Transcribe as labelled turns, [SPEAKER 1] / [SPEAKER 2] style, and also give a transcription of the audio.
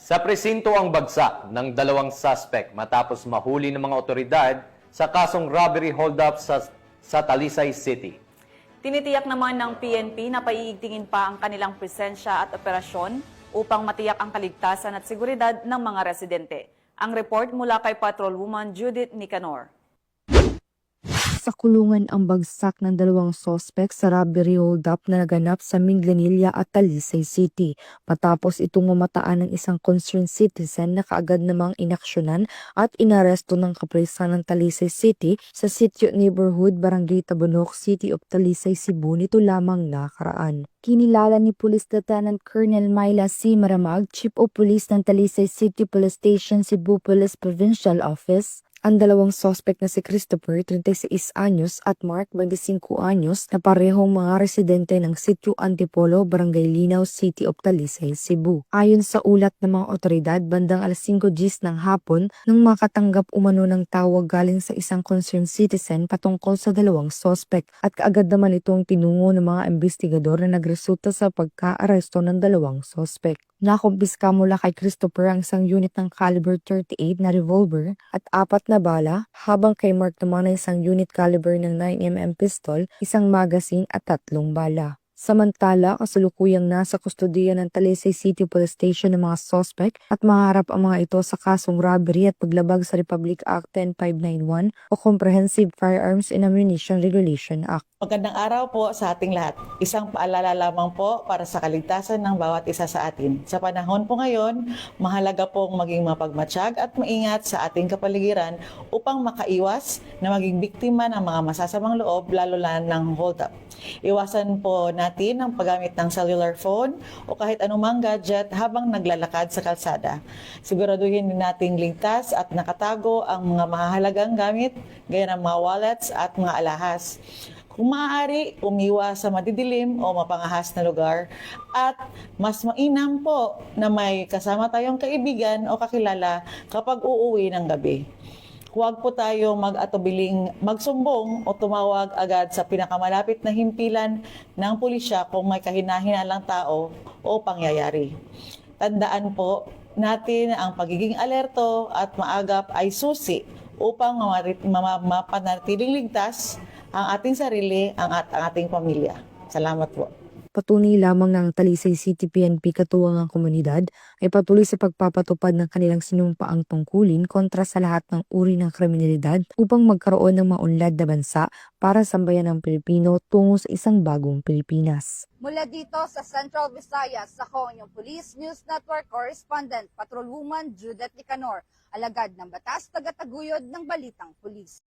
[SPEAKER 1] Sa presinto ang bagsak ng dalawang suspect matapos mahuli ng mga otoridad sa kasong robbery hold-up sa Talisay City.
[SPEAKER 2] Tinitiyak naman ng PNP na paiigtingin pa ang kanilang presensya at operasyon upang matiyak ang kaligtasan at seguridad ng mga residente. Ang report mula kay Patrolwoman Judith Nicanor.
[SPEAKER 3] Sa kulungan ang bagsak ng dalawang sospek sa robbery hold-up na naganap sa Minglanilla at Talisay City. Matapos itong mamataan ng isang concerned citizen na kaagad namang inaksyonan at inaresto ng kapulisan ng Talisay City sa Sitio Neighborhood, Barangay Tabunok, City of Talisay, Cebu nito lamang nakaraan. Kinilala ni Police Lieutenant Colonel Myla C. Maramag, Chief of Police ng Talisay City Police Station, Cebu Police Provincial Office, ang dalawang sospek na si Christopher, 36 anyos at Mark, 25 anyos na parehong mga residente ng Sitio Antipolo, Barangay Linaw, City of Talisay, Cebu. Ayon sa ulat ng mga otoridad, bandang alas 5 GMT ng hapon nang makatanggap umano ng tawag galing sa isang concerned citizen patungkol sa dalawang sospek at kaagad naman itong tinungo ng mga investigador na nagresulta sa pagka-aresto ng dalawang sospek. Nakumpiska mula kay Christopher ang isang unit ng caliber 38 na revolver at 4 na bala, habang kay Mark naman ay isang unit caliber ng 9mm pistol, isang magazine at 3 bala. Samantala, kasalukuyang nasa kustodiya ng Talisay City Police Station ng mga sospek at maharap ang mga ito sa kasong robbery at paglabag sa Republic Act 10591 o Comprehensive Firearms and Ammunition Regulation Act.
[SPEAKER 4] Magandang araw po sa ating lahat. Isang paalala lamang po para sa kaligtasan ng bawat isa sa atin. Sa panahon po ngayon, mahalaga pong maging mapagmatsyag at maingat sa ating kapaligiran upang makaiwas na maging biktima ng mga masasamang loob, lalo na ng hold-up. Iwasan po natin ang paggamit ng cellular phone o kahit anumang gadget habang naglalakad sa kalsada. Siguraduhin din nating ligtas at nakatago ang mga mahalagang gamit gaya ng mga wallets at mga alahas. Kung maaari, umiwas sa madidilim o mapangahas na lugar at mas mainam po na may kasama tayong kaibigan o kakilala kapag uuwi ng gabi. Huwag po tayo mag-atubiling magsumbong o tumawag agad sa pinakamalapit na himpilan ng pulisya kung may kahina-hinalang tao o pangyayari. Tandaan po natin ang pagiging alerto at maagap ay susi upang mapanatiling ligtas ang ating sarili at ang ating pamilya. Salamat po.
[SPEAKER 3] Patunay lamang ng Talisay City PNP katuwang ang komunidad ay patuloy sa pagpapatupad ng kanilang sinumpaang tungkulin kontra sa lahat ng uri ng kriminalidad upang magkaroon ng maunlad na bansa para sa bayan ng Pilipino tungo sa isang bagong Pilipinas.
[SPEAKER 5] Mula dito sa Central Visayas, ako ang inyong Police News Network Correspondent, Patrolwoman Judith Nicanor, alagad ng batas, tagataguyod ng Balitang Pulis.